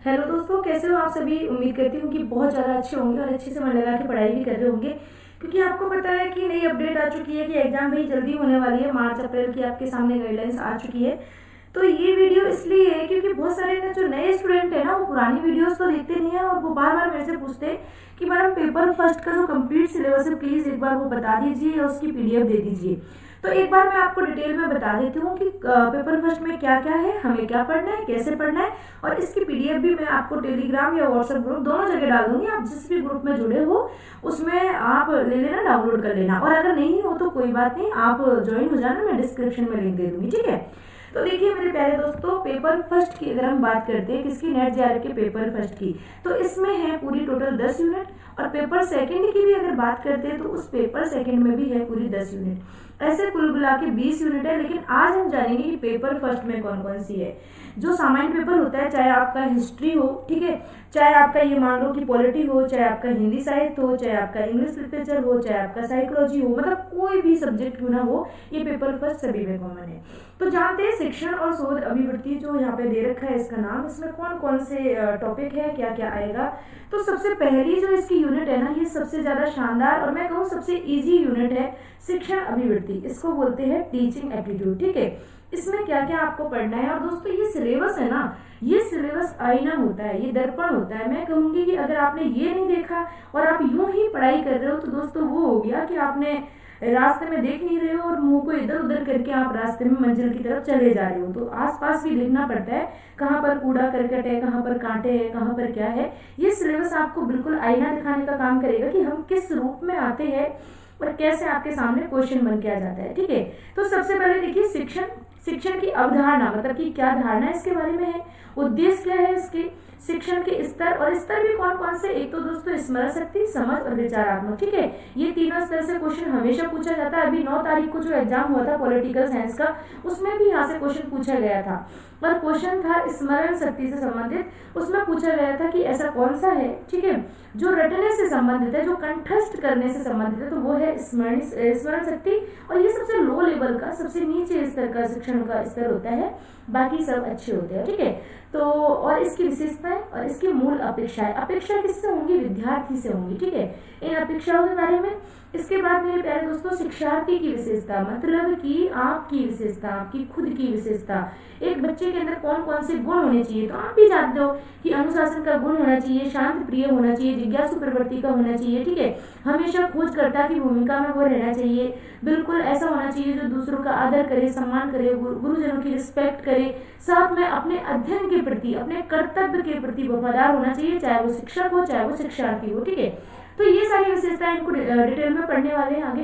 Hello दोस्तों, कैसे हो आप सभी। उम्मीद करती हूँ कि बहुत ज़्यादा अच्छे होंगे और अच्छे से मन लगा के पढ़ाई भी कर रहे होंगे, क्योंकि आपको पता है कि नई अपडेट आ चुकी है कि एग्ज़ाम भी जल्दी होने वाली है। मार्च अप्रैल की आपके सामने गाइडलाइंस आ चुकी है। तो ये वीडियो इसलिए है क्योंकि बहुत सारे ना जो नए स्टूडेंट है ना, वो पुरानी वीडियोस तो देखते नहीं है और वो बार बार मेरे से पूछते हैं कि मैडम पेपर फर्स्ट का जो कंप्लीट सिलेबस है प्लीज़ एक बार वो बता दीजिए और उसकी पीडीएफ दे दीजिए। तो एक बार मैं आपको डिटेल में बता देती हूँ कि पेपर फर्स्ट में क्या क्या है, हमें क्या पढ़ना है, कैसे पढ़ना है, और इसकी पीडीएफ भी मैं आपको टेलीग्राम या व्हाट्सएप ग्रुप दोनों जगह डाल दूंगी। आप जिस भी ग्रुप में जुड़े हो उसमें आप ले लेना, डाउनलोड कर लेना, और अगर नहीं हो तो कोई बात नहीं, आप ज्वाइन हो जाना, मैं डिस्क्रिप्शन में लिंक दे दूंगी, ठीक है। तो देखिए मेरे प्यारे दोस्तों, पेपर फर्स्ट की अगर हम बात करते हैं किसकी, नेट जेआरएफ के पेपर फर्स्ट की, तो इसमें है पूरी टोटल 10 यूनिट, और पेपर सेकंड की भी अगर बात करते हैं तो उस पेपर सेकंड में भी है पूरी 10 यूनिट। ऐसे कुल मिला के 20 यूनिट है। लेकिन आज हम जानेंगे कि पेपर फर्स्ट में कौन कौन सी है। जो सामान्य पेपर होता है, चाहे आपका हिस्ट्री हो, ठीक है, चाहे आपका ये मान लो कि पॉलिटी हो, चाहे आपका हिंदी साहित्य हो, चाहे आपका इंग्लिश लिटरेचर हो, चाहे आपका साइकोलॉजी हो, मतलब कोई भी सब्जेक्ट क्यों ना हो, ये पेपर फर्स्ट सभी में कॉमन है। तो जानते हैं शिक्षण और शोध अभिवृत्ति जो यहाँ पे दे रखा है इसका नाम, इसमें कौन कौन से टॉपिक है, क्या क्या आएगा। तो सबसे पहली जो इसकी यूनिट है ना, ये सबसे ज्यादा शानदार और मैं कहूँ सबसे इजी यूनिट है, शिक्षण अभिवृत्ति। इसको बोलते हैं टीचिंग एप्टीट्यूड, ठीक है। इसमें क्या क्या आपको पढ़ना है। और दोस्तों ये सिलेबस है ना, ये सिलेबस आईना होता है, ये दर्पण होता है। मैं कहूंगी कि अगर आपने ये नहीं देखा और आप यूं ही पढ़ाई कर रहे हो तो दोस्तों वो हो गया कि आपने रास्ते में देख नहीं रहे हो और मुंह को इधर उधर करके आप रास्ते में मंजिल की तरफ चले जा रहे हो। तो आसपास भी देखना पड़ता है, कहाँ पर कूड़ा करकट है, कहाँ पर कांटे हैं, कहाँ पर क्या है। ये सिलेबस आपको बिल्कुल आईना दिखाने का काम करेगा कि हम किस रूप में आते हैं और कैसे आपके सामने क्वेश्चन बन के आ जाता है, ठीक है। तो सबसे पहले देखिए शिक्षण, शिक्षण की अवधारणा मतलब कि क्या धारणा है इसके बारे में है, उद्देश्य क्या है इसके, शिक्षण के स्तर, और स्तर भी कौन कौन से, एक तो दोस्तों स्मरण शक्ति, समझ और विचारात्मक, ठीक है। ये तीनों स्तर से क्वेश्चन हमेशा पूछा जाता है। अभी 9 तारीख को जो एग्जाम हुआ था पॉलिटिकल साइंस का, उसमें भी यहाँ से क्वेश्चन पूछा गया था, पर क्वेश्चन था स्मरण शक्ति से संबंधित। उसमें पूछा गया था कि ऐसा कौन सा है, ठीक है, जो रटने से संबंधित है, जो कंठस्थ करने से संबंधित है, तो वो है स्मरण शक्ति। और ये सबसे लो लेवल का, सबसे नीचे स्तर का शिक्षण का स्तर होता है, बाकी सब अच्छे होते हैं, ठीक है। तो और इसकी विशेषताएं और इसकी मूल अपेक्षाएं, अपेक्षा किससे होंगी, विद्यार्थी से होंगी, ठीक है। इन अपेक्षाओं के बारे में। इसके बाद मेरे प्यारे दोस्तों शिक्षार्थी की विशेषता, मतलब कि आपकी विशेषता, आपकी खुद की विशेषता, एक बच्चे के अंदर कौन कौन से गुण होने चाहिए। तो आप भी जानते हो कि अनुशासन का गुण होना चाहिए, शांत प्रिय होना चाहिए, जिज्ञासु प्रवृत्ति का होना चाहिए, ठीक है, हमेशा खोजकर्ता की भूमिका में वो रहना चाहिए, बिल्कुल ऐसा होना चाहिए जो दूसरों का आदर करे, सम्मान करे, गुरुजनों की रिस्पेक्ट करे, साथ में अपने अध्ययन के प्रति, अपने कर्तव्य के प्रति वफादार होना चाहिए, चाहे वो शिक्षक हो चाहे वो शिक्षार्थी हो, ठीक है। तो ये सारी विशेषताएं इनको डिटेल में पढ़ने वाले हैं आगे।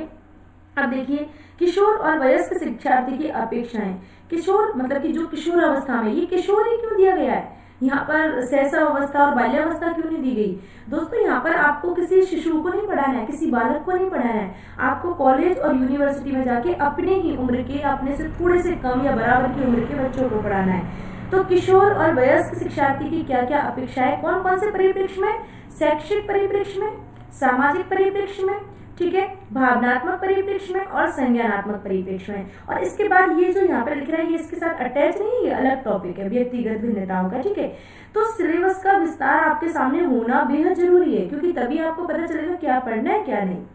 अब देखिए किशोर और वयस्क शिक्षार्थी की अपेक्षाएं। किशोर मतलब कि जो किशोर अवस्था में, ये किशोर ही क्यों दिया गया है, यहाँ पर शैशव अवस्था और बाल्यावस्था क्यों नहीं दी गई। दोस्तों यहाँ पर आपको किसी शिशु को नहीं पढ़ाना है, किसी बालक को नहीं पढ़ाना है, आपको कॉलेज और यूनिवर्सिटी में जाके अपने ही उम्र के, अपने से थोड़े से कम या बराबर की उम्र के बच्चों को पढ़ाना है। तो किशोर और वयस्क शिक्षार्थी की क्या क्या अपेक्षाएं, कौन कौन से परिप्रेक्ष्य में, शैक्षिक परिप्रेक्ष्य में, सामाजिक परिप्रेक्ष्य में, ठीक है, भावनात्मक परिप्रेक्ष्य में और संज्ञानात्मक परिप्रेक्ष्य में। और इसके बाद ये जो यहाँ पे लिख रहा है ये इसके साथ अटैच नहीं है, ये अलग टॉपिक है व्यक्तिगत भिन्नताओं का, ठीक है। तो सिलेबस का विस्तार आपके सामने होना बेहद जरूरी है, क्योंकि तभी आपको पता चलेगा क्या पढ़ना है क्या नहीं।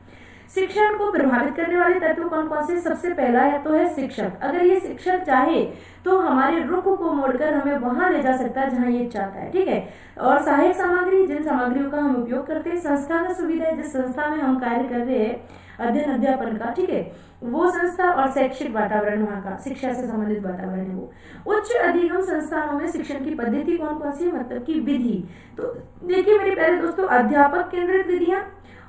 शिक्षण को प्रभावित करने वाले तत्व कौन कौन से, सबसे पहला है तो है शिक्षक। अगर ये शिक्षक चाहे तो हमारे रुख को मोड़कर हमें वहां ले जा सकता है जहां ये चाहता है, ठीक है। और सहायक सामग्री, जिन सामग्रियों का हम उपयोग करते हैं, संस्थागत सुविधा, जिस संस्था में हम कार्य कर रहे हैं अध्ययन अध्यापन का, ठीक है, वो संस्था, और शैक्षिक वातावरण वहाँ का, शिक्षा से संबंधित वातावरण है वो। उच्च अधिगम संस्थानों में शिक्षण की पद्धति कौन कौन सी, मतलब की विधि। तो देखिए मेरे प्यारे दोस्तों, अध्यापक केंद्रित विधियां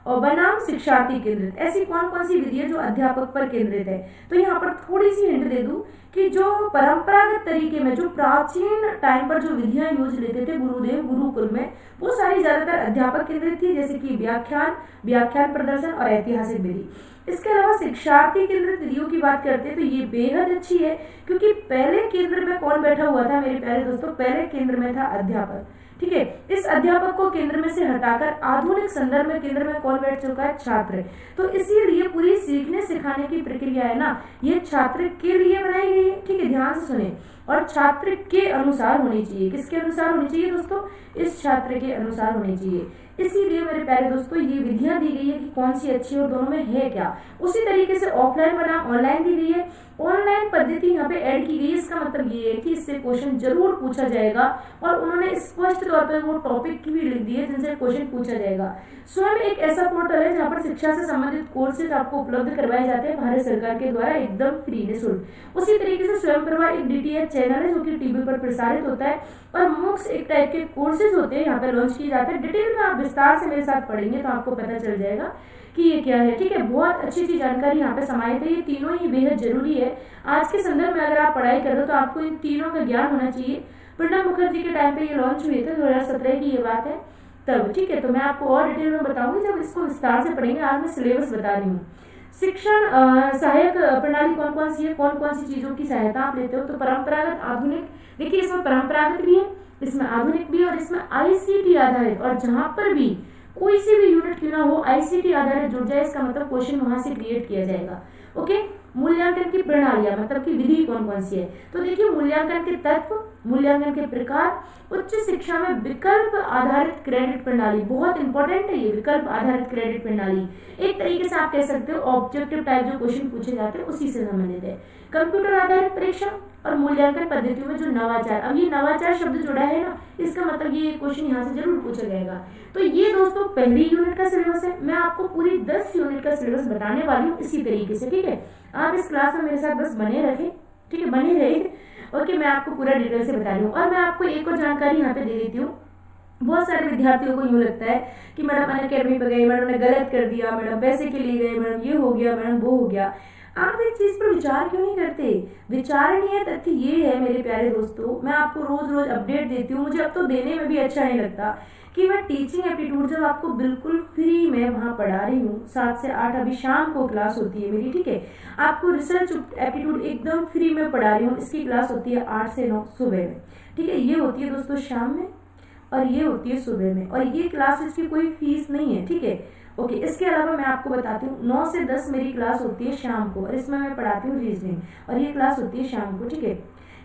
और बनाम शिक्षार्थी केंद्रित, ऐसी कौन कौन सी विधि है जो अध्यापक पर केंद्रित है। तो यहाँ पर थोड़ी सी हिंट दे दूं कि जो परंपरागत तरीके में, जो प्राचीन टाइम पर जो विधियां यूज लेते थे गुरुदेव गुरुकुल में, वो सारी ज्यादातर अध्यापक केंद्रित थी, जैसे कि व्याख्यान, व्याख्यान प्रदर्शन और ऐतिहासिक विधि। इसके अलावा शिक्षार्थी केंद्रित विधियों की बात करते हैं तो ये बेहद अच्छी है, क्योंकि पहले केंद्र में कौन बैठा हुआ था मेरे प्यारे दोस्तों, पहले केंद्र में था अध्यापक, ठीक है। इस अध्यापक को केंद्र में से हटाकर आधुनिक संदर्भ में केंद्र में कौन बैठ चुका है, छात्र। तो इसीलिए पूरी सीखने सिखाने की प्रक्रिया है ना, ये छात्र के लिए बनाई गई चाहिए, ठीक है, ध्यान से सुने, और छात्र के अनुसार होनी चाहिए। किसके अनुसार होनी चाहिए दोस्तों? इस छात्र के अनुसार होनी चाहिए। इसीलिए मेरे प्यारे दोस्तों ये विधियां दी गई है कि कौन सी अच्छी है और दोनों में है क्या। उसी तरीके से ऑफलाइन बनाम ऑनलाइन दी गई है। ऑनलाइन पद्धति यहाँ पे ऐड की गई है। इसका मतलब ये है कि इससे क्वेश्चन जरूर पूछा जाएगा, और उन्होंने स्पष्ट तौर पर वो टॉपिक की भी लिख दी है जिनसे क्वेश्चन पूछा जाएगा। स्वयं एक ऐसा पोर्टल है जहाँ पर शिक्षा से संबंधित कोर्सेज आपको उपलब्ध करवाए जाते हैं भारत सरकार के द्वारा एकदम फ्री निःशुल्क। उसी तरीके से स्वयं प्रभा एक DTH चैनल है जो कि टीवी पर प्रसारित होता है, और MOOCs एक टाइप के कोर्सेज होते हैं यहाँ पे लॉन्च किए जाते हैं। डिटेल में आप विस्तार से मेरे साथ पढ़ेंगे तो आपको पता चल जाएगा कि ये क्या है, ठीक है। बहुत अच्छी जानकारी यहाँ पे समाहित है। ये तीनों ही बेहद जरूरी है। आज के संदर्भ में अगर आप पढ़ाई कर रहे हो तो आपको इन तीनों का ज्ञान होना चाहिए। प्रणब मुखर्जी के टाइम पे ये लॉन्च हुए थे, 2017 की ये बात है तब, ठीक है। तो मैं आपको और डिटेल में बताऊंगी जब इसको विस्तार से पढ़ेंगे। आज मैं सिलेबस बता रही हूँ। शिक्षण सहायक प्रणाली कौन कौन सी है, कौन कौन सी चीजों की सहायता आप लेते हो? तो परंपरागत, आधुनिक, देखिए इसमें परंपरागत भी है, इसमें आधुनिक भी है, और इसमें ICT आधारित। और जहां पर भी कोई सी भी यूनिट क्यों ना हो ICT आधारित जुड़ जाए, इसका मतलब क्वेश्चन वहां से क्रिएट किया जाएगा। ओके। मूल्यांकन की प्रणालियां मतलब की विधि कौन कौन सी है? तो देखिए मूल्यांकन के तत्व, मूल्यांकन के प्रकार, उच्च शिक्षा में विकल्प आधारित क्रेडिट प्रणाली, बहुत इंपॉर्टेंट है ये विकल्प आधारित क्रेडिट प्रणाली। एक तरीके से आप कह सकते हो ऑब्जेक्टिव टाइप जो क्वेश्चन पूछे जाते हैं उसी से संबंधित है। कंप्यूटर आधारित परीक्षण और मूल्यांकन पद्धतियों में जो नवाचार, अब ये नवाचार शब्द जुड़ा है ना, इसका मतलब ये क्वेश्चन यहाँ से जरूर पूछा जाएगा। तो ये दोस्तों पहली यूनिट का सिलेबस है। मैं आपको पूरी 10 यूनिट का सिलेबस बताने वाली हूँ इसी तरीके से, ठीक है। आप इस क्लास में मेरे साथ बस बने रखें, ठीक है, बने रहे। ओके, मैं आपको पूरा डिटेल से बता रही हूँ। और मैं आपको एक और जानकारी यहाँ पे दे देती हूँ। बहुत सारे विद्यार्थियों को यूँ लगता है कि मैडम अनअकैडमी पे गए, मैडम ने गलत कर दिया, मैडम पैसे के लिए गए, मैडम ये हो गया, मैडम वो हो गया। आप इस चीज पर विचार क्यों नहीं करते? विचारणीय तथ्य ये है मेरे प्यारे दोस्तों, मैं आपको रोज रोज अपडेट देती हूँ। मुझे अब तो देने में भी अच्छा नहीं लगता कि मैं टीचिंग एप्टीट्यूड जब आपको बिल्कुल फ्री में वहाँ पढ़ा रही हूँ, 7 से 8 अभी शाम को क्लास होती है मेरी, ठीक है। आपको रिसर्च एप्टीट्यूड एकदम फ्री में पढ़ा रही हूँ। इसकी क्लास होती है 8 से 9 सुबह में, ठीक है। ये होती है दोस्तों शाम में, और ये होती है सुबह में, और ये क्लास इसकी कोई फीस नहीं है, ठीक है। ओके, इसके अलावा मैं आपको बताती हूँ 9 से 10 मेरी क्लास होती है शाम को, और इसमें मैं पढ़ाती हूँ रीजनिंग, और ये क्लास होती है शाम को, ठीक है।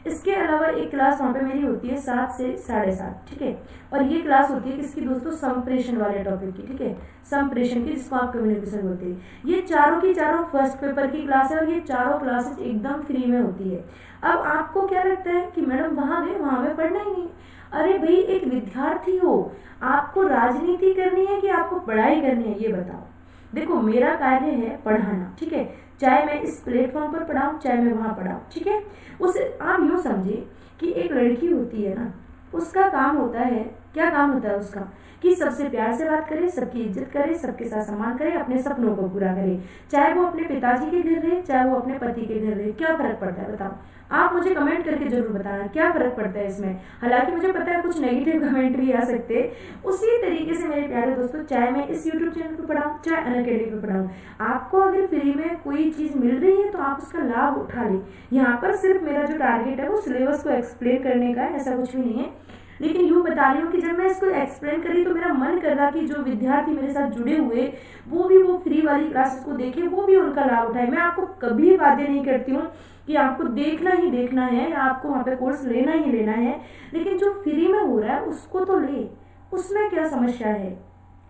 इसके अलावा एक क्लास वहाँ पे मेरी होती है 7 से 7:30, ठीक है। और ये क्लास होती है किसकी दोस्तों? संप्रेषण वाले टॉपिक की, ठीक है, संप्रेषण की, जिसको आप कम्युनिकेशन बोलते हैं। ये चारों की चारों फर्स्ट पेपर की क्लास है, और ये चारों क्लासेस एकदम फ्री में होती है। अब आपको क्या लगता है कि मैडम वहाँ गए, वहाँ में पढ़ना ही नहीं? अरे भाई, एक विद्यार्थी हो, आपको राजनीति करनी है कि आपको पढ़ाई करनी है, ये बताओ। देखो मेरा कार्य है पढ़ाना, ठीक है, चाहे मैं इस प्लेटफॉर्म पर पढ़ाऊँ, चाहे मैं वहाँ पढ़ाऊँ, ठीक है। उसे आप यूँ समझिए कि एक लड़की होती है ना, उसका काम होता है, क्या काम होता है उसका? कि सबसे प्यार से बात करे, सबकी इज्जत करे, सबके साथ सम्मान करे, अपने सपनों को पूरा करे। चाहे वो अपने पिताजी के घर रहे, चाहे वो अपने पति के घर रहे, क्या फर्क पड़ता है बताओ? आप मुझे कमेंट करके जरूर बताना क्या फर्क पड़ता है इसमें। हालांकि मुझे पता है कुछ नेगेटिव कमेंट भी आ सकते हैं। उसी तरीके से मेरे प्यारे दोस्तों, चाहे मैं इस यूट्यूब चैनल पर पढ़ाऊँ, चाहे अनअकैडमी पर पढ़ाऊँ, आपको अगर फ्री में कोई चीज़ मिल रही है तो आप उसका लाभ उठा लें। यहाँ पर सिर्फ मेरा जो टारगेट है वो सिलेबस को एक्सप्लेन करने का है, ऐसा कुछ भी नहीं है। लेकिन यूँ बता रही हूँ कि जब मैं इसको एक्सप्लेन करी तो मेरा मन कर रहा कि जो विद्यार्थी मेरे साथ जुड़े हुए वो भी वो फ्री वाली क्लासेस को देखें, वो भी उनका लाभ उठाए। मैं आपको कभी वादे नहीं करती हूँ कि आपको देखना ही देखना है या आपको वहाँ पे कोर्स लेना ही लेना है, लेकिन जो फ्री में हो रहा है उसको तो ले, उसमें क्या समस्या है?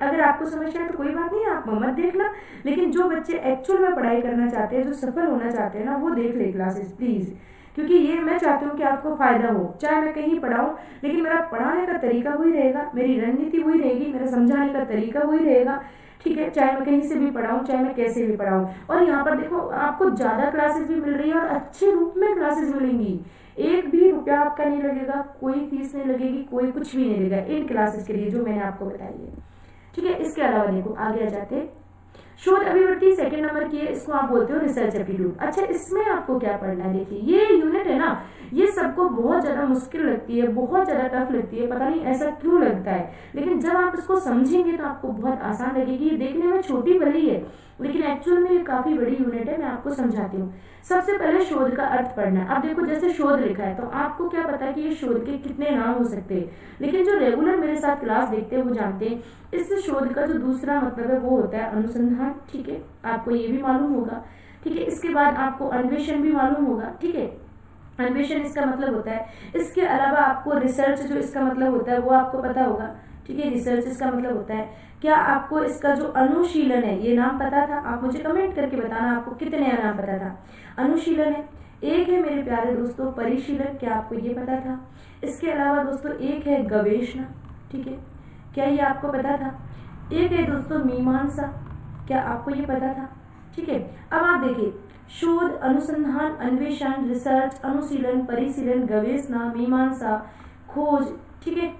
अगर आपको समस्या है तो कोई बात नहीं, आप मत देखना। लेकिन जो बच्चे एक्चुअल में पढ़ाई करना चाहते हैं, जो सफल होना चाहते हैं ना, वो देख ले क्लासेस प्लीज़, क्योंकि ये मैं चाहती हूँ कि आपको फायदा हो। चाहे मैं कहीं पढ़ाऊँ, लेकिन मेरा पढ़ाने का तरीका वही रहेगा, मेरी रणनीति वही रहेगी, मेरा समझाने का तरीका वही रहेगा, ठीक है। चाहे मैं कहीं से भी पढ़ाऊँ, चाहे मैं कैसे भी पढ़ाऊँ। और यहाँ पर देखो आपको ज़्यादा क्लासेस भी मिल रही है और अच्छे रूप में क्लासेस मिलेंगी। एक भी रुपया आपका नहीं लगेगा, कोई फीस नहीं लगेगी, कोई कुछ भी नहीं लगेगा इन क्लासेस के लिए जो मैंने आपको बताई है, ठीक है। इसके अलावा देखो आगे आ जाते हैं। शोध अभिवृत्ति सेकंड नंबर की है, इसको आप बोलते हो रिसर्च एप्टीट्यूड। अच्छा, इसमें आपको क्या पढ़ना है? देखिए ये यूनिट है ना, ये सबको बहुत ज़्यादा मुश्किल लगती है, बहुत ज़्यादा टफ लगती है, पता नहीं ऐसा क्यों लगता है। लेकिन जब आप इसको समझेंगे तो आपको बहुत आसान लगेगी। ये देखने में छोटी भली है, लेकिन एक्चुअल में ये काफ़ी बड़ी यूनिट है। मैं आपको समझाती हूँ। सबसे पहले शोध का अर्थ पढ़ना है। अब देखो जैसे शोध लिखा है तो आपको क्या पता है कि ये शोध के कितने नाम हो सकते हैं, लेकिन जो रेगुलर मेरे साथ क्लास देखते हैं वो जानते हैं इस शोध का जो दूसरा मतलब है वो होता है अनुसंधान, ठीक है, आपको ये भी मालूम होगा, ठीक है। इसके बाद आपको अन्वेषण भी मालूम होगा, ठीक है। अन्वेषण इसका मतलब होता है। इसके अलावा आपको रिसर्च जो इसका मतलब होता है वो आपको पता होगा, ठीक है, रिसर्च इसका मतलब होता है। क्या आपको इसका जो अनुशीलन है ये नाम पता था? आप मुझे कमेंट करके बताना आपको कितने नाम पता था। अनुशीलन है, एक है मेरे प्यारे दोस्तों परिशीलन, क्या आपको ये पता था? इसके अलावा दोस्तों एक है गवेषणा, ठीक है, क्या ये आपको पता था? एक है दोस्तों मीमांसा, क्या आपको ये पता था? ठीक है, अब आप देखिए शोध, अनुसंधान, अन्वेषण, रिसर्च, अनुशीलन, परिशीलन, गवेषणा, मीमांसा, खोज, ठीक है।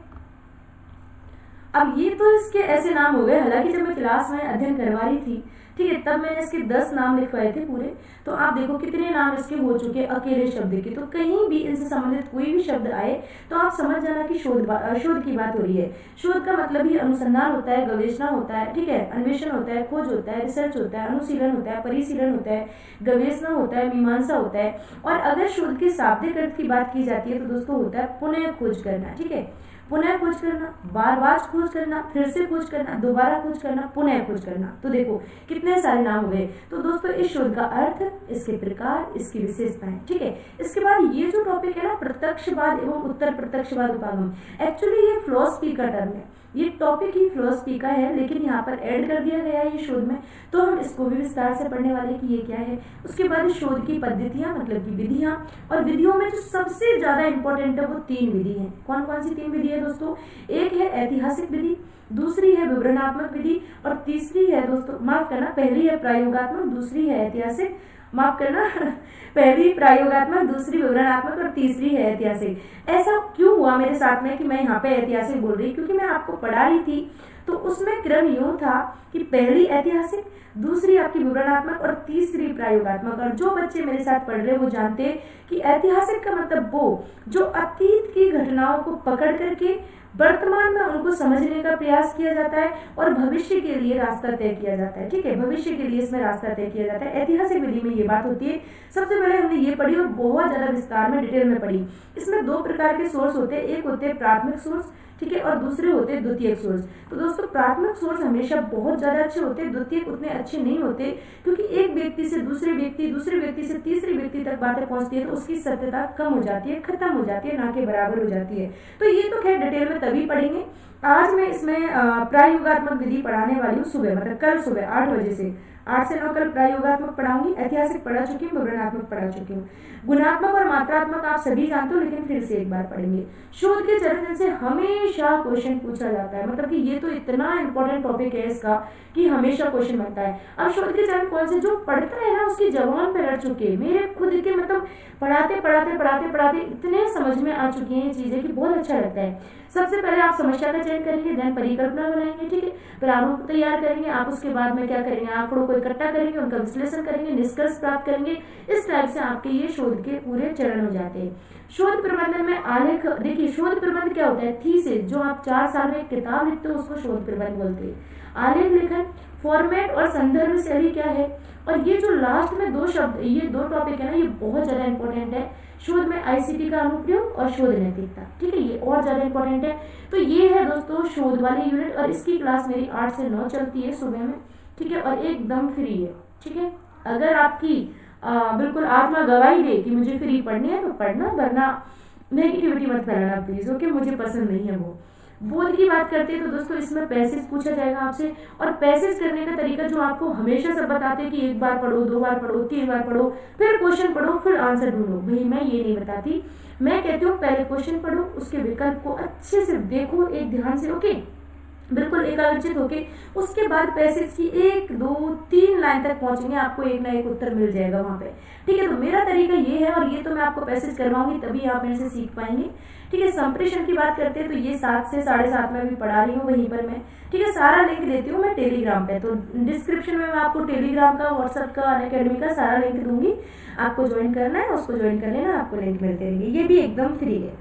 अब ये तो इसके ऐसे नाम हो गए, हालांकि जब मैं क्लास में अध्ययन करवा रही थी, ठीक है, तब मैंने इसके 10 नाम लिखवाए थे पूरे। तो आप देखो कितने नाम इसके हो चुके अकेले शब्द के। तो कहीं भी इनसे संबंधित कोई भी शब्द आए तो आप समझ जाना कि शोध की बात हो रही है। शोध का मतलब ही अनुसंधान होता है, गवेषणा होता है, ठीक है, अन्वेषण होता है, खोज होता है, रिसर्च होता है, अनुशीलन होता है, परिशीलन होता है, गवेषणा होता है, मीमांसा होता है। और अगर शोध के शाब्दिक अर्थ की बात की जाती है तो दोस्तों होता है पुनः खोज करना, ठीक है, पुनः खोज करना, बार बार खोज करना, फिर से खोज करना, दोबारा खोज करना, पुनः खोज करना। तो देखो कितने सारे नाम हो गए। तो दोस्तों इस शोध का अर्थ, इसके प्रकार, इसकी विशेषताएं, ठीक है। इसके बाद ये जो टॉपिक है ना प्रत्यक्षवाद एवं उत्तर प्रत्यक्षवाद उपागम, एक्चुअली ये फिलॉसफी का टर्म है, ये टॉपिक ही फिलॉसफी का है, लेकिन यहाँ पर ऐड कर दिया गया है ये शोध में। तो हम इसको भी विस्तार से पढ़ने वाले कि ये क्या है। उसके बाद शोध की पद्धतियां मतलब की विधियां, और विधियों में जो सबसे ज्यादा इंपॉर्टेंट है वो 3 विधि है। कौन कौन सी 3 विधि है दोस्तों? एक है ऐतिहासिक विधि, दूसरी है विवरणात्मक विधि, और तीसरी है दोस्तों, माफ करना, पहली है प्रायोगात्मक, दूसरी है ऐतिहासिक, माफ करना पहली प्रायोगात्मक, दूसरी विवरणात्मक और तीसरी है ऐतिहासिक। ऐसा क्यों हुआ मेरे साथ में कि मैं यहाँ पे ऐतिहासिक बोल रही? क्योंकि मैं आपको पढ़ा रही थी तो उसमें क्रम यूं था कि पहली ऐतिहासिक, दूसरी आपकी विवरणात्मक और तीसरी प्रायोगात्मक। और जो बच्चे मेरे साथ पढ़ रहे वो जानते कि ऐतिहासिक का मतलब वो जो अतीत की घटनाओं को पकड़ करके वर्तमान में उनको समझने का प्रयास किया जाता है और भविष्य के लिए रास्ता तय किया जाता है, ठीक है, भविष्य के लिए इसमें रास्ता तय किया जाता है। ऐतिहासिक विधि में ये बात होती है। सबसे पहले हमने ये पढ़ी और बहुत ज्यादा विस्तार में डिटेल में पढ़ी। इसमें 2 प्रकार के सोर्स होते हैं, एक होते हैं प्राथमिक सोर्स, ठीक है, और दूसरे होते हैं द्वितीयक सोर्स। तो दोस्तों प्राथमिक सोर्स हमेशा बहुत ज्यादा अच्छे होते हैं, द्वितीयक उतने अच्छे नहीं होते, क्योंकि एक व्यक्ति से दूसरे व्यक्ति, दूसरे व्यक्ति से तीसरे व्यक्ति तक बातें पहुंचती है तो उसकी सत्यता कम हो जाती है, खत्म हो जाती है, ना के बराबर हो जाती है। तो ये तो खैर डिटेल में तभी पढ़ेंगे। आज मैं इसमें प्रायोगात्मक विधि पढ़ाने वाली हूँ सुबह, मतलब कल सुबह 8 बजे से 8 से 9 कल प्रायोगात्मक पढ़ाऊंगी। ऐतिहासिक पढ़ा चुकी हूँ, विवरणात्मक पढ़ा चुकी हूँ। गुणात्मक और मात्रात्मक आप सभी जानते हो, लेकिन फिर से एक बार पढ़ेंगे। शोध के चरण से हमेशा क्वेश्चन पूछा जाता है, मतलब कि ये तो इतना इंपॉर्टेंट टॉपिक है इसका कि हमेशा क्वेश्चन बनता है। अब शोध के चरण कौन से? जो पढ़ता है ना उसकी जबान पे रट चुके, मेरे खुद के मतलब पढ़ाते पढ़ाते पढ़ाते पढ़ाते इतने समझ में आ चुकी हैं ये चीजें कि बहुत अच्छा लगता है। सबसे पहले आप समस्या का चयन करेंगे, देन परिकल्पना बनाएंगे, ठीक है, प्रारूप तैयार करेंगे। आप उसके बाद में क्या करेंगे? आंकड़ों को इकट्ठा करेंगे, उनका विश्लेषण करेंगे, निष्कर्ष प्राप्त करेंगे। इस टाइप से आपके ये शोध के पूरे चरण हो जाते हैं। शोध प्रबंधन में आलेख, देखिए शोध प्रबंध क्या होता है? थीसिस, जो आप 4 साल में एक किताब लिखते हो उसको शोध प्रबंध बोलते हैं। आलेख लेखन, फॉर्मेट और संदर्भ शैली क्या है? और ये जो लास्ट में 2 शब्द, ये 2 टॉपिक है ना, ये बहुत ज्यादा इंपॉर्टेंट है। शोध में आईसीटी का अनुप्रयोग और शोध नैतिकता, ठीक है, ये और ज्यादा इंपॉर्टेंट है। तो ये है दोस्तों शोध वाले यूनिट, और इसकी क्लास मेरी 8 से 9 चलती है सुबह में, ठीक है, और एकदम फ्री है, ठीक है। अगर आपकी बिल्कुल आत्मा गवाही दे कि मुझे फ्री पढ़नी है तो पढ़ना, वरना नेगेटिविटी मत फैलाना प्लीज, ओके, मुझे पसंद नहीं है वो। बोध की बात करते हैं तो दोस्तों इसमें पैसेज पूछा जाएगा आपसे, और पैसेज करने का तरीका जो आपको हमेशा सब बताते हैं कि 1 बार पढ़ो, 2 बार पढ़ो, 3 बार पढ़ो, फिर क्वेश्चन पढ़ो, फिर आंसर ढूंढो। भाई मैं ये नहीं बताती, मैं कहती हूँ पहले क्वेश्चन पढ़ो, उसके विकल्प को अच्छे से देखो, एक ध्यान से, ओके, बिल्कुल एकाग्रचित होके, उसके बाद पैसेज की 1, 2, 3 लाइन तक पहुंचेंगे, आपको एक ना एक उत्तर मिल जाएगा वहां पे, ठीक है। तो मेरा तरीका ये है, और ये तो मैं आपको पैसेज करवाऊंगी तभी आप मेरे से सीख पाएंगे, ठीक है। संप्रेषण की बात करते हैं तो ये 7 से 7:30 में भी पढ़ा रही हूँ वहीं पर मैं, ठीक है। सारा लिंक देती हूँ मैं टेलीग्राम पे, तो डिस्क्रिप्शन में मैं आपको टेलीग्राम का, व्हाट्सएप का, अनअकैडमी का सारा लिंक दूंगी, आपको ज्वाइन करना है उसको ज्वाइन कर लेना, आपको लिंक मिलते रहेंगे, ये भी एकदम फ्री है।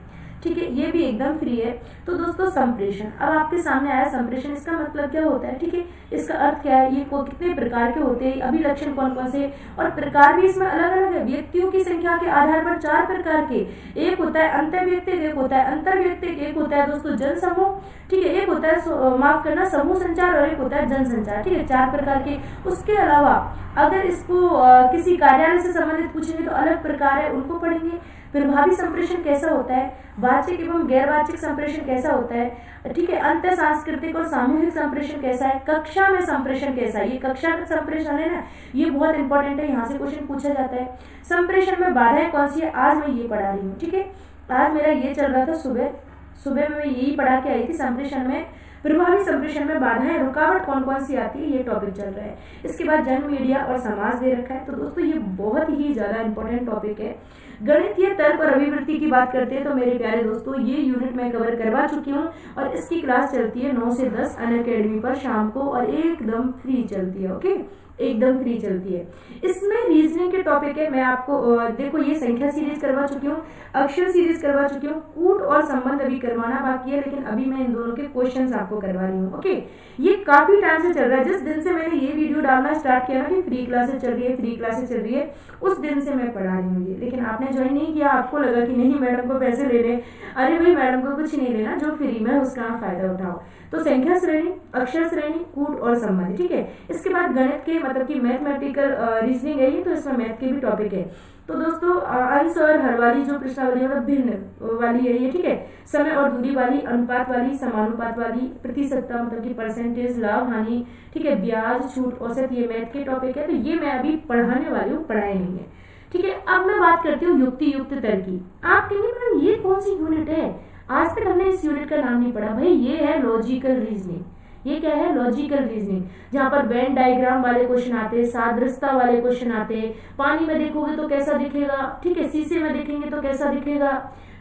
ठीक है, ये भी एकदम फ्री है। तो दोस्तों संप्रेषण, अब आपके सामने आया संप्रेषण, इसका मतलब क्या होता है, ठीक है, इसका अर्थ क्या है, ये कितने प्रकार के होते हैं, अभिलक्षण कौन कौन से, और प्रकार भी इसमें अलग अलग है। व्यक्तियों की संख्या के आधार पर 4 प्रकार के, एक होता है अंतर्व्यक्तिक, एक होता है अंतर्व्यक्तिक, एक होता है दोस्तों जन समूह, ठीक है, एक होता है माफ करना समूह संचार, और एक होता है जन संचार, ठीक है, 4 प्रकार के। उसके अलावा अगर इसको किसी कार्यालय से संबंधित पूछेंगे तो अलग प्रकार है, उनको पढ़ेंगे। प्रभावी संप्रेषण कैसा होता है, वाचिक एवं गैर वाचिक संप्रेषण कैसा होता है, ठीक है, अंतर सांस्कृतिक और सामूहिक संप्रेषण कैसा है, कक्षा में संप्रेषण कैसा है, ये कक्षा का संप्रेषण है ना, ये बहुत इंपॉर्टेंट है, यहाँ से क्वेश्चन पूछा जाता है। संप्रेषण में बाधाएं कौन सी है, आज मैं ये पढ़ा रही हूँ, ठीक है, आज मेरा ये चल रहा था, सुबह में मैं यही पढ़ा के आई थी। संप्रेषण में, प्रभावी संप्रेषण में बाधाएं, रुकावट कौन कौन सी आती है, ये टॉपिक चल रहा है। इसके बाद जन, मीडिया और समाज दे रखा है। तो दोस्तों ये बहुत ही ज्यादा इंपॉर्टेंट टॉपिक है। गणितीय तर्क और अभिवृत्ति की बात करते हैं तो मेरे प्यारे दोस्तों ये यूनिट मैं कवर करवा चुकी हूँ, और इसकी क्लास चलती है 9 से 10 अनअकैडमी पर शाम को, और एकदम फ्री चलती है, ओके, एकदम फ्री चलती है। इसमें रीजनिंग के टॉपिक है, मैं आपको देखो ये संख्या सीरीज करवा चुकी हूँ, अक्षर सीरीज करवा चुकी हूँ, कूट और संबंध अभी करवाना बाकी है, लेकिन अभी मैं इन दोनों के क्वेश्चंस आपको करवा रही हूँ, ओके। ये काफी टाइम से चल रहा है, जिस दिन से मैंने ये वीडियो डालना स्टार्ट किया ना कि फ्री क्लासेस चल रही है, फ्री क्लासेस चल रही है, उस दिन से मैं पढ़ा रही हूँ ये, लेकिन आपने ज्वाइन नहीं किया, आपको लगा कि नहीं मैडम को पैसे ले रहे, अरे भाई मैडम को कुछ नहीं लेना, जो फ्री में उसका फायदा उठाओ। तो संख्या श्रेणी, अक्षर श्रेणी, कूट और संबंध, ठीक है। इसके बाद गणित के मतलब कि मैथमेटिकल रीजनिंग है ये, तो इसमें मैथ के भी टॉपिक है। तो दोस्तों अंश और हर वाली जो प्रश्नावली है भिन्न वाली है ये, ठीक है। समय और दूरी वाली, अनुपात वाली, समानुपात वाली, प्रतिशतता मतलब कि परसेंटेज, लाभ हानि, ठीक है, ब्याज, छूट, औसत, ये मैथ के टॉपिक है। तो ये मैं अभी पढ़ाने वाली हूँ, पढ़ाए नहीं है, ठीक है। अब मैं बात करती हूँ युक्ति युक्त तर्क की। आप कहेंगे मैडम ये कौन सी यूनिट है, आज तक हमने इस यूनिट का नाम नहीं पढ़ा। भाई ये है लॉजिकल रीजनिंग। ये क्या है, लॉजिकल रीजनिंग, जहाँ पर वेन डायग्राम वाले क्वेश्चन आते हैं, सादृश्यता वाले क्वेश्चन आते हैं, पानी में देखोगे तो कैसा दिखेगा, ठीक है, शीशे में देखेंगे तो कैसा दिखेगा,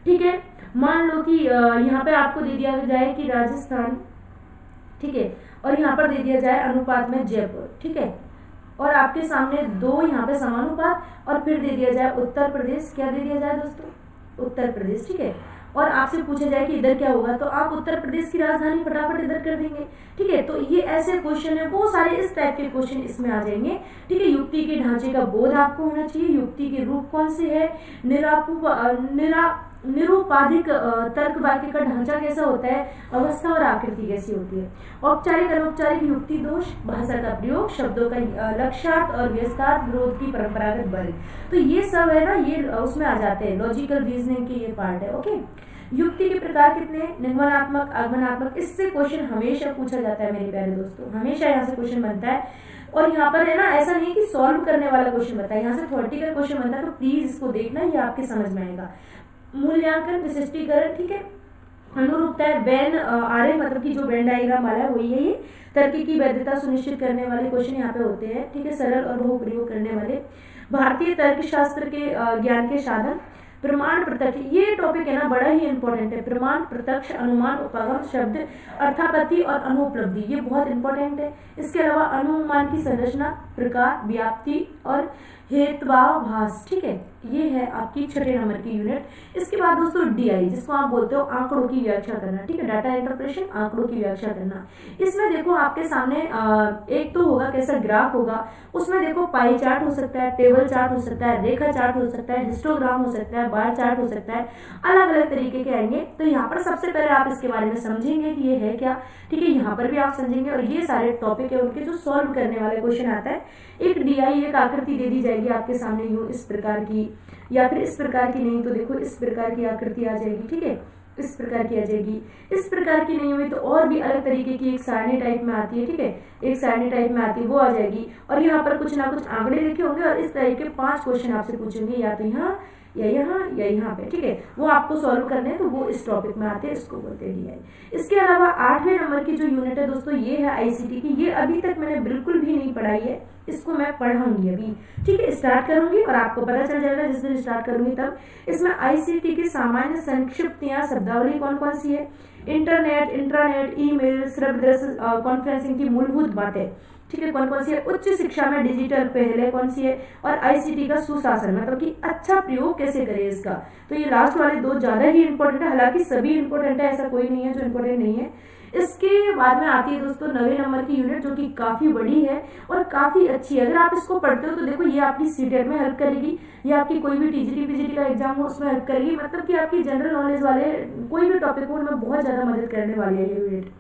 ठीक है। मान लो कि यहाँ पे आपको दे दिया जाए कि राजस्थान, ठीक है, और यहाँ पर दे दिया जाए अनुपात में जयपुर, ठीक है, और आपके सामने दो यहाँ पे समानुपात, और फिर दे दिया जाए उत्तर प्रदेश, क्या दे दिया जाए दोस्तों, उत्तर प्रदेश, ठीक है, और आपसे पूछा जाए कि इधर क्या होगा, तो आप उत्तर प्रदेश की राजधानी फटाफट इधर कर देंगे, ठीक है। तो ये ऐसे क्वेश्चन है, वो सारे इस टाइप के क्वेश्चन इसमें आ जाएंगे, ठीक है। युक्ति के ढांचे का बोध आपको होना चाहिए, युक्ति के रूप कौन से है, निरुपाधिक तर्क वाक्य का ढांचा कैसा होता है, अवस्था और आकृति कैसी होती है, औपचारिक अनौपचारिक युक्ति दोष, भाषा का प्रयोग, शब्दों का लक्ष्यार्थ और व्यस्तार्थ, विरोध की परंपरागत वर्ग। तो ये सब है ना, ये उसमें आ जाते हैं, लॉजिकल रीजनिंग के ये पार्ट है, ओके। युक्ति के प्रकार कितने, निगमनात्मक, आगमनात्मक, इससे क्वेश्चन हमेशा पूछा जाता है मेरे प्यारे दोस्तों, हमेशा यहाँ से क्वेश्चन बनता है। और यहाँ पर है ना, ऐसा नहीं कि सॉल्व करने वाला क्वेश्चन बनता है, यहाँ से थ्योरेटिकल क्वेश्चन बनता है, तो प्लीज इसको देखना, ये आपके समझ में आएगा। मूल्यांकन, विशिष्टीकरण, ठीक है, अनुरूपता है, वेन आरे मतलब कि जो वेन डायग्राम वाला है वही है ये। तर्क की वैधता सुनिश्चित करने वाले क्वेश्चन यहाँ पे होते हैं, ठीक है, सरल और बहु प्रयोग करने वाले। भारतीय तर्क शास्त्र के ज्ञान के साधन, प्रमाण प्रत्यक्ष, ये टॉपिक है ना बड़ा ही इंपॉर्टेंट है। प्रमाण, प्रत्यक्ष, अनुमान, उपागम, शब्द, अर्थापत्ति और अनुपलब्धि, ये बहुत इंपॉर्टेंट है। इसके अलावा अनुमान की संरचना, प्रकार, व्याप्ति और हेत्वाभास, ठीक है, ये है आपकी 6 नंबर की यूनिट। इसके बाद दोस्तों डीआई, जिसको आप बोलते हो आंकड़ों की व्याख्या करना, ठीक है, डाटा इंटरप्रेशन, आंकड़ों की व्याख्या करना। इसमें देखो आपके सामने एक तो होगा कैसा ग्राफ होगा, उसमें देखो पाई चार्ट हो सकता है, टेबल चार्ट हो सकता है, रेखा चार्ट हो सकता है, हिस्टोग्राम हो सकता है, बार चार्ट हो सकता है, अलग अलग तरीके के आएंगे। तो यहाँ पर सबसे पहले आप इसके बारे में समझेंगे कि ये है क्या, ठीक है, यहाँ पर भी आप समझेंगे, और ये सारे टॉपिक है उनके जो सॉल्व करने वाले क्वेश्चन आता है। एक डीआई, एक आकृति दे दी जाएगी आपके सामने यूं इस प्रकार की, या फिर इस प्रकार की नहीं तो देखो इस प्रकार की आकृति आ जाएगी, ठीक है, इस प्रकार की आ जाएगी। इस प्रकार की नहीं हुई तो और भी अलग तरीके की एक सारणी टाइप में आती है, ठीक है, एक सारणी टाइप में आती है, वो आ जाएगी। और यहाँ पर कुछ ना कुछ आंकड़े लिखे होंगे, और इस तरह के 5 क्वेश्चन आपसे पूछेंगे, या तो यहाँ या यहाँ या यहाँ पे, ठीक है, वो आपको सॉल्व करने हैं, तो वो इस टॉपिक में आते हैं, इसको बोलते हैं डीआई। इसके अलावा 8वें नंबर की जो यूनिट है दोस्तों, ये है आईसीटी की। ये अभी तक मैंने बिल्कुल भी नहीं पढ़ाई है, इसको मैं पढ़ाऊंगी अभी, ठीक है, स्टार्ट करूंगी और आपको पता चल जाएगा जिस दिन स्टार्ट करूंगी तब। इसमें आईसीटी की सामान्य संक्षिप्तियां, शब्दावली कौन कौन सी है, इंटरनेट, इंट्रानेट, ईमेल, श्रव्य दृश्य कॉन्फ्रेंसिंग की मूलभूत बातें, ठीक है, कौन कौन सी है, उच्च शिक्षा में डिजिटल पहल है कौन सी है, और आईसीटी का सुशासन मतलब कि अच्छा प्रयोग कैसे करें इसका। तो ये लास्ट वाले दो ज्यादा ही इंपॉर्टेंट है, हालांकि सभी इंपॉर्टेंट है, ऐसा कोई नहीं है जो इंपॉर्टेंट नहीं है। इसके बाद में आती है दोस्तों 9वें नंबर की यूनिट, जो कि काफी बड़ी है और काफी अच्छी है। अगर आप इसको पढ़ते हो तो देखो ये आपकी सीटेट में हेल्प करेगी, ये आपकी कोई भी टीजीटी पीजीटी का एग्जाम हो उसमें हेल्प करेगी, मतलब कि आपकी जनरल नॉलेज वाले कोई भी टॉपिक हो उनमें बहुत ज्यादा मदद करने वाली है ये यूनिट।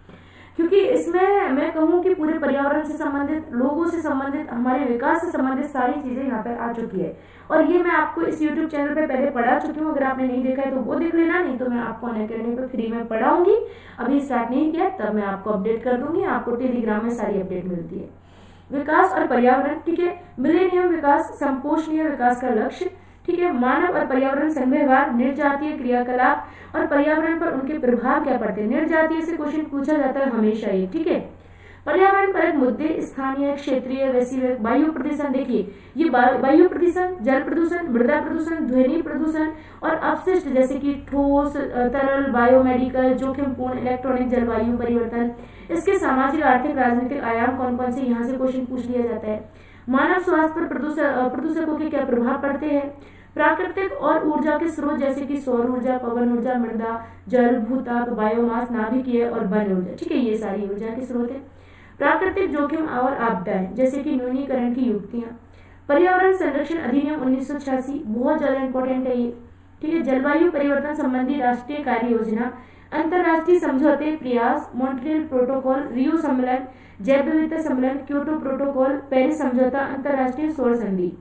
क्योंकि इसमें मैं कहूँ कि पूरे पर्यावरण से संबंधित, लोगों से संबंधित, हमारे विकास से संबंधित सारी चीजें यहाँ पर आ चुकी है। और ये मैं आपको इस YouTube चैनल पे पहले पढ़ा चुकी हूँ, अगर आपने नहीं देखा है तो वो देख लेना, नहीं तो मैं आपको अनअकैडमी पे फ्री में पढ़ाऊंगी। अभी स्टार्ट नहीं किया, तब मैं आपको अपडेट कर दूंगी, आपको टेलीग्राम में सारी अपडेट मिलती है। विकास और पर्यावरण, ठीक है, मिलेनियम विकास, संपोषणीय विकास का लक्ष्य, ठीक है, मानव और पर्यावरण संव्यवहार, निर्जातीय क्रियाकलाप और पर्यावरण पर उनके प्रभाव क्या पड़ते हैं। निर्जातीय से क्वेश्चन पूछा जाता है हमेशा ही, ठीक है। पर्यावरण परक मुद्दे, स्थानीय, क्षेत्रीय, वैश्विक, वायु प्रदूषण, देखिए ये वायु प्रदूषण, जल प्रदूषण, मृदा प्रदूषण, ध्वनि प्रदूषण और अपशिष्ट जैसे कि ठोस, तरल, बायोमेडिकल, जोखिमपूर्ण, इलेक्ट्रॉनिक, जलवायु परिवर्तन, इसके सामाजिक, आर्थिक, राजनीतिक आयाम कौन कौन से, यहाँ से क्वेश्चन पूछ लिया जाता है। मानव स्वास्थ्य पर प्रदूषकों के क्या प्रभाव पड़ते हैं। प्राकृतिक और ऊर्जा के स्रोत जैसे कि सौर ऊर्जा, पवन ऊर्जा, मृदा, जल, भूताप, बायोमास, नाभिकीय और वन ऊर्जा, ठीक है, ये सारी ऊर्जा के स्रोत है। प्राकृतिक जोखिम और आपदाएं जैसे कि न्यूनीकरण की युक्तियां। पर्यावरण संरक्षण अधिनियम 1986 बहुत ज्यादा इंपॉर्टेंट है ये, ठीक है। जलवायु परिवर्तन संबंधी राष्ट्रीय कार्य योजना, अंतर्राष्ट्रीय समझौते प्रयास, मॉन्ट्रियल प्रोटोकॉल, रियो सम्मेलन, जैव विविधता सम्मेलन, क्योटो प्रोटोकॉल, पेरिस समझौता, अंतर्राष्ट्रीय सौर संधि।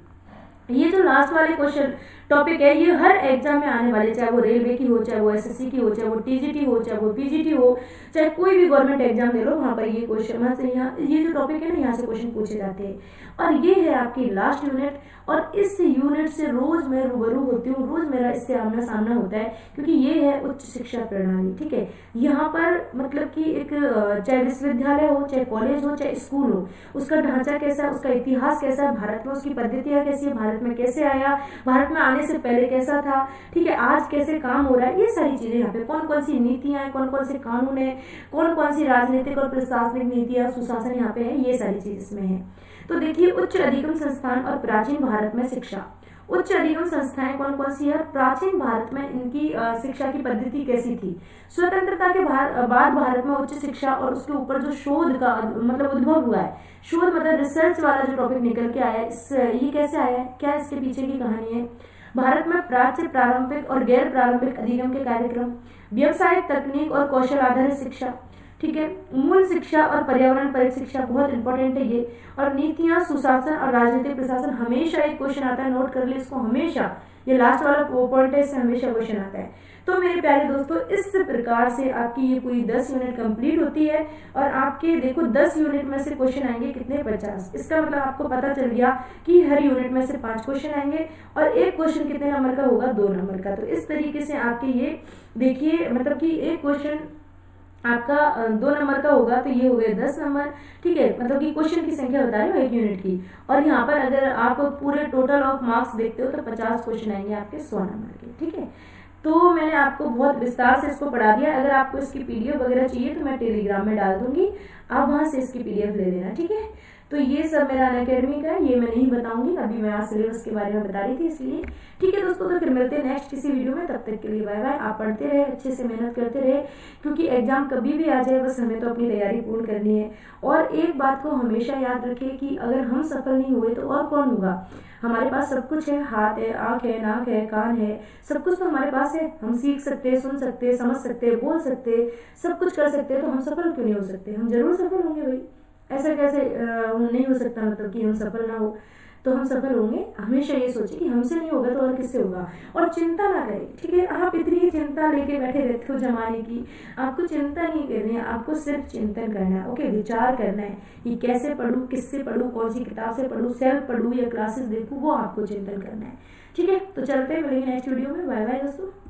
ये जो लास्ट वाले क्वेश्चन टॉपिक है ये हर एग्जाम में आने वाले, चाहे वो रेलवे की हो, चाहे वो एसएससी की हो, चाहे वो टीजीटी हो, चाहे वो पीजीटी हो, चाहे कोई भी गवर्नमेंट एग्जाम दे लो, वहाँ पर ये क्वेश्चन, वहाँ से यहाँ ये जो टॉपिक है ना यहाँ से क्वेश्चन पूछे जाते हैं। और ये है आपकी लास्ट यूनिट, और इस यूनिट से रोज मैं रूबरू होती हूँ, रोज मेरा इससे आमना सामना होता है, क्योंकि ये है उच्च शिक्षा प्रणाली, ठीक है। यहाँ पर मतलब कि एक चाहे विश्वविद्यालय हो, चाहे कॉलेज हो, चाहे स्कूल हो, उसका ढांचा कैसा है, उसका इतिहास कैसा है, भारत में उसकी पद्धतियाँ कैसी है, भारत में कैसे आया, भारत में आने से पहले कैसा था, ठीक है, आज कैसे काम हो रहा है, ये सारी चीजें यहाँ पे, कौन कौन सी नीतियां हैं, कौन कौन से कानून है, कौन कौन सी राजनीतिक और प्रशासनिक नीतियां, सुशासन यहाँ पे है, ये सारी चीज इसमें है। तो देखिए उच्च अधिगम संस्थान और प्राचीन भारत में शिक्षा। उच्च अधिगम संस्थाएं कौन कौन सी है, प्राचीन भारत में इनकी शिक्षा की पद्धति कैसी थी। स्वतंत्रता के बाद भारत में उच्च शिक्षा और उसके ऊपर जो शोध का मतलब उद्भव हुआ है, शोध मतलब रिसर्च वाला जो टॉपिक निकल के आया है, ये कैसे आया है, क्या इसके पीछे की कहानी है। भारत में प्राच्य, प्रारंभिक और गैर प्रारंभिक अधिगम के कार्यक्रम, व्यवसायिक, तकनीक और कौशल आधारित शिक्षा, ठीक है, मूल शिक्षा और पर्यावरण पर शिक्षा बहुत इंपॉर्टेंट है ये, और नीतियां, सुशासन और राजनीतिक प्रशासन, हमेशा एक क्वेश्चन आता है, नोट कर ले इसको, हमेशा ये लास्ट वाला पॉइंट है, इससे हमेशा क्वेश्चन आता है। तो मेरे प्यारे दोस्तों इस प्रकार से आपकी ये पूरी 10 यूनिट कंप्लीट होती है, और आपके देखो 10 यूनिट में से क्वेश्चन आएंगे कितने, 50। इसका मतलब आपको पता चल गया कि हर यूनिट में से 5 क्वेश्चन आएंगे, और एक क्वेश्चन कितने नंबर का होगा, 2 नंबर का। तो इस तरीके से आपके ये देखिए मतलब कि एक क्वेश्चन आपका 2 नंबर का होगा, तो ये हो गए 10 नंबर, ठीक है, मतलब कि क्वेश्चन की संख्या बता रही हूँ एक यूनिट की। और यहाँ पर अगर आप पूरे टोटल ऑफ मार्क्स देखते हो तो 50 क्वेश्चन आएंगे आपके 100 नंबर के, ठीक है। तो मैंने आपको बहुत विस्तार से इसको पढ़ा दिया, अगर आपको इसकी पीडीएफ वगैरह चाहिए तो मैं टेलीग्राम में डाल दूंगी, आप वहाँ से इसकी पीडीएफ ले लेना, ठीक है। तो ये सब मेरा अनअकैडमी का है, ये मैं नहीं बताऊंगी, अभी मैं आज सिलेबस के बारे में बता रही थी इसलिए, ठीक है दोस्तों। तो फिर मिलते हैं नेक्स्ट किसी वीडियो में, तब तक के लिए बाय बाय। आप पढ़ते रहे, अच्छे से मेहनत करते रहे, क्योंकि एग्जाम कभी भी आ जाए, बस हमें तो अपनी तैयारी पूर्ण करनी है। और एक बात को हमेशा याद रखें कि अगर हम सफल नहीं हुए तो और कौन होगा। हमारे पास सब कुछ है, हाथ है, आँख है, नाक है, कान है, सब कुछ तो हमारे पास है, हम सीख सकते हैं, सुन सकते हैं, समझ सकते हैं, बोल सकते हैं, सब कुछ कर सकते हैं, तो हम सफल क्यों नहीं हो सकते। हम जरूर सफल होंगे भाई, ऐसा कैसे नहीं हो सकता, मतलब कि हम सफल ना हो, तो हम सफल होंगे। हमेशा ये सोचिए कि हमसे नहीं होगा तो और किससे होगा, और चिंता ना करें, ठीक है। आप इतनी ही चिंता लेके बैठे रहते हो जमाने की, आपको चिंता नहीं करनी है, आपको सिर्फ चिंतन करना है, ओके, विचार करना है कि कैसे पढूं, किससे पढूं, कौन सी किताब से पढूं, सेल्फ पढूं या क्लासेस देखूं, वो आपको चिंतन करना है, ठीक है। तो चलते हैं, मिलेंगे नेक्स्ट वीडियो में, बाय बाय दोस्तों।